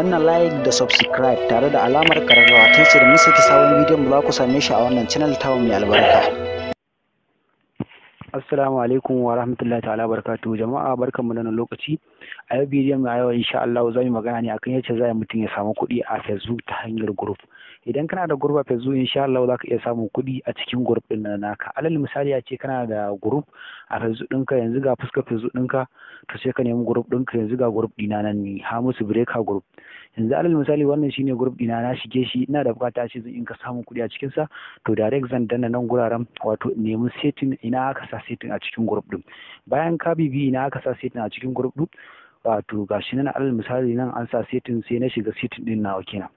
danna like da subscribe tare da alamar kararrawa ta ce da mun saki sabon bidiyon mu za ku same shi a wannan channel ta mai albarka. Assalamu alaikum wa rahmatullahi ta'ala barakatuhu. Jama'a barkanmu da wannan lokaci. A yau bidiyon mu a yau insha Allah za mu magana ne akan yadda zai mutum ya samu kuɗi a Facebook ta hanyar group. Idan kana da group a Facebook insha Allah za ka iya samun kuɗi a cikin group ɗin nan naka. Alal misali a ce kana da group a Facebook ɗinka, yanzu ga fuskar Facebook ɗinka, to sai ka nemi group ɗinka. Yanzu ga group ɗina nan ne, Hamisu Breaker Group. Yanzu alal misali wannan shine group ɗina, na shige shi, ina da bukata ce zan in ka samu kuɗi a cikin sa, to direct zan danna nan guraren, wato nemi setting, ina aka sa setting a cikin group ɗin. Bayan ka bibi ina aka sa setting a cikin group ɗin, wato gashi nan alal misali nan an sa setting, sai na shiga setting ɗin nawa kenan.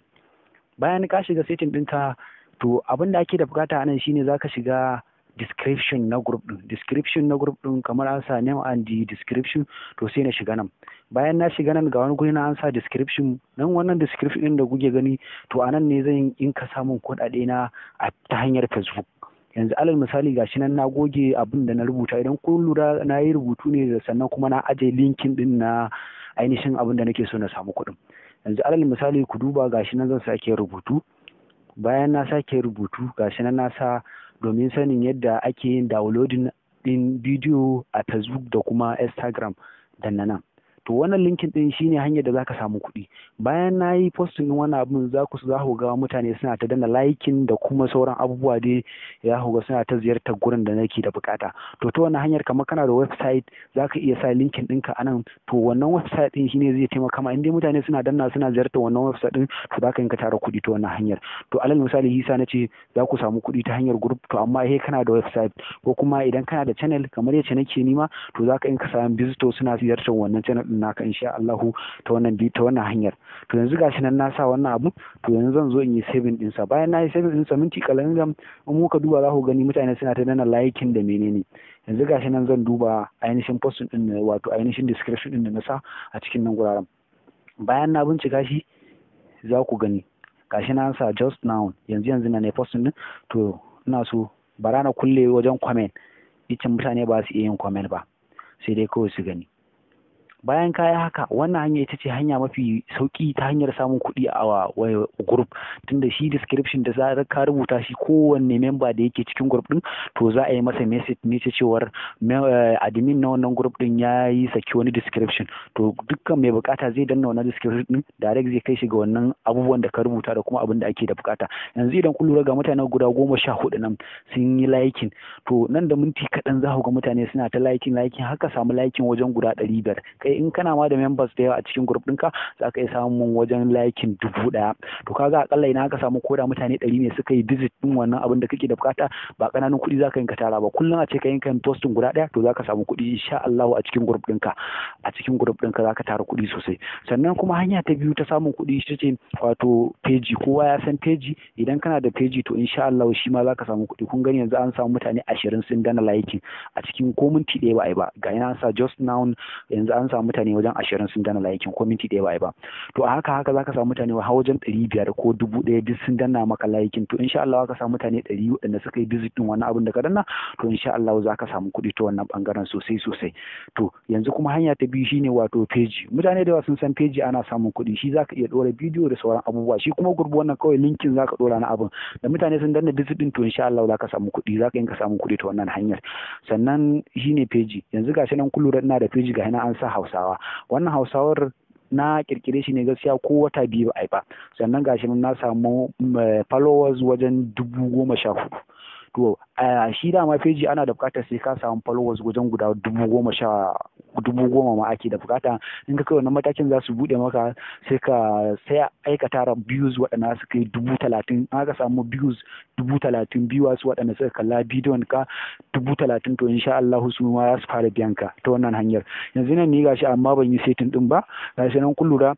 Bayan ka shiga setting ɗinka, to abin da ake da bukata anan shine zaka shiga description na group ɗin, kamar an sa name and the description, to sai na shiga nan. Bayan na shiga nan, ga wani guri na an sa description, nan wannan description ɗin da kuke gani, to anan ne zan in ka samun kuɗaɗe na ta hanyar Facebook. Yanzu alal misali gashi nan na goge abin da na rubuta, idan kun lura na yi rubutu ne sannan kuma na aje linkin ɗin na ainihin abin da nake so na samu kuɗin. Yanzu alal misali ku duba gashi nan zan sake rubutu. Bayan na sake rubutu gashi nan na sa domin sanin yadda ake yin downloading din bidiyo a Facebook da kuma Instagram da nan. To wannan linkin din shine hanyar da zaka samu kuɗi. Bayan na yi posting din wannan abun, za ku ga mutane suna ta danna liking da kuma sauran abubuwa dai, za ku ga suna ta ziyartar gurin da nake da bukata. To ta wannan hanyar, kamar kana da website, zaka iya sa linkin ɗinka anan. To wannan website din shine zai taimaka ma, in dai mutane suna danna suna ziyartar wannan website din, to zaka ka tara kuɗi ta wannan hanyar. To alal misali hisa nace za ku samu kuɗi ta hanyar group, to amma kana da website, ko kuma idan kana da channel kamar yace nake nima, to zaka ka samu visitor suna ziyartar wannan channel din naka insha Allahu ta wannan hanyar. To yanzu gashi nan na sa wannan abu, to yanzu zan zo in yi saving din sa. Bayan na yi saving din sa, minti kalamin in muka duba za ku gani mutane suna ta danna liking da menene. Yanzu gashi nan zan duba ainihin post din, wato ainihin description din da na sa a cikin nan guraren. Bayan na bincika shi, za ku gani gashi nan sa just now, yanzu na ne post din. To ina so bara na kulle wajen comment, ita mutane ba su iya yin comment ba, sai dai kawai su gani. Bayan kaya haka, wannan hanya ita ce hanya mafi sauki ta hanyar samun kuɗi a group, tunda shi description da za ka rubuta shi, kowanne member da yake cikin group din, to za a yi masa message ne ta cewar admin na wannan group din ya yi saki wani description. To dukkan mai bukata zai danna wannan description din, direct zai kai shi ga wannan abubuwan da ka rubuta da kuma abin da ake da bukata. Yanzu idan kun lura ga mutane guda 14 nan sun yi liking, to nan da minti kaɗan za ku ga mutane suna ta liking, haka samu liking wajen guda 500. In kana ma da members da yawa a cikin group ɗinka, za ka iya samun wajen liking 1000. to kaga akalla ina aka samu koda mutane 100 ne suka yi visit din wannan abin da kake da bukata, ba ƙananan kuɗi za ka yinka tara ba. Kullum a ce ka yinka posting guda ɗaya, to za ka samu kuɗi insha Allah a cikin group ɗinka. Za ka tara kuɗi sosai. Sannan kuma hanya ta biyu ta samun kuɗi ita ce wato page. Kowa ya san page. Idan kana da page, to insha Allah shi ma za ka samu kuɗi. Kun gani yanzu an samu mutane 20 sun dana liking a cikin ko minti ɗaya ba ai ba. Ga ina an sa just now, yanzu an samu mutane wajen 20 sun dana liking ko minti ɗaya ba ai ba. To a haka za ka samu mutane har wajen 500 ko 1000 duk sun danna maka liking. To insha Allah ka samu mutane 100 waɗanda suka yi visit din wannan abin da ka danna, to insha Allah za ka samu kuɗi ta wannan bangaren sosai. To yanzu kuma hanya ta biyu shine wato page. Mutane da yawa sun san page ana samun kuɗi, shi za ka iya ɗora bidiyo da sauran abubuwa. Shi kuma group wannan kawai linkin za ka ɗora na abin da mutane sun danna visit din, to insha Allah za ka samu kuɗi, za ka samu kuɗi ta wannan hanyar. Sannan shine page. Yanzu gashi nan kun lura ina da page, ga ina an sa hausawa. Wannan hausawar na kirkire shi ne gaskiya ko wata 2 ba ai ba. Sannan gashi nan na samu followers wajen 14,000. to shi dama page ana da bukatar sai ka samu followers wajen guda 10,000 ma ake da bukata. In ka kai wannan matakin za su bude maka, sai aika tara views waɗanda suka yi 30,000. aka samu views 30,000 viewers waɗanda suka kalla bidiyon ka 30,000, to insha Allah su ma za su fara biyan ka ta wannan hanyar. Yanzu nan ni gashi amma ban yi setting din ba, gashi nan kun lura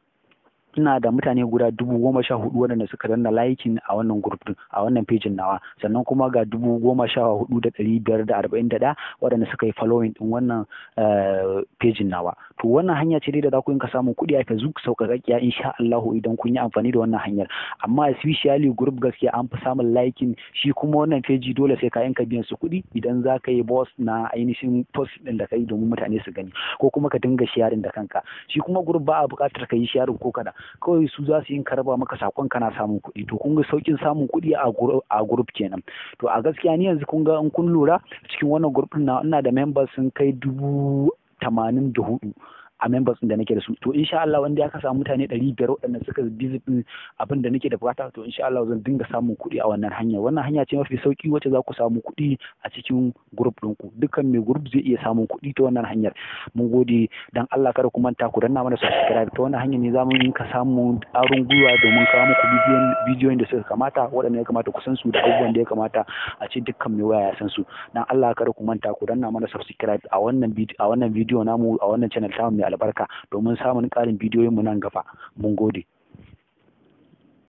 ina da mutane guda 14,000 waɗanda suka danna liking a wannan group din, a wannan page nawa. Sannan kuma ga 14,541 waɗanda suka yi following din wannan page nawa. to wannan hanya ce dai da za ku yinka samun kuɗi a Facebook sauƙaƙaƙiya insha Allah idan kun yi amfani da wannan hanyar. Amma especially group gaskiya an fi samun liking, shi kuma wannan page dole sai ka yanka biyan su kuɗi idan za ka yi boss na ainihin post ɗin da ka yi domin mutane su gani, ko kuma ka dinga sharing da kanka. Shi kuma group ba a buƙatar ka yi sharing ko kada, kawai su za su yin karaba maka sakon kana samun kuɗi. To kun ga sauƙin samun kuɗi a group kenan. To a gaskiya ni yanzu kun ga in kun lura cikin wannan group ɗin na ina da members sun kai 84,000 a members da nake da su. To insha Allah wanda aka samu mutane 500 waɗanda suka visit din abin da nake da bukata, to insha Allah zan dinga samun kuɗi a wannan hanya. Wannan hanya ce mafi sauki wacce za ku samu kuɗi a cikin group ɗinku. Dukkan mai group zai iya samun kuɗi ta wannan hanyar. Mun gode, dan Allah kada ku manta ku danna mana subscribe. Ta wannan hanyar ne za mu ka samu ƙarin gwiwa domin kawo muku bidiyoyin da suka kamata, waɗanda ya kamata ku san su da abubuwan da ya kamata a ce dukkan mai waya ya san su. Dan Allah kada ku manta ku danna mana subscribe a wannan bidiyo namu a wannan channel tamu mai albarka domin samun ƙarin bidiyoyin mu nan gaba. Mun gode.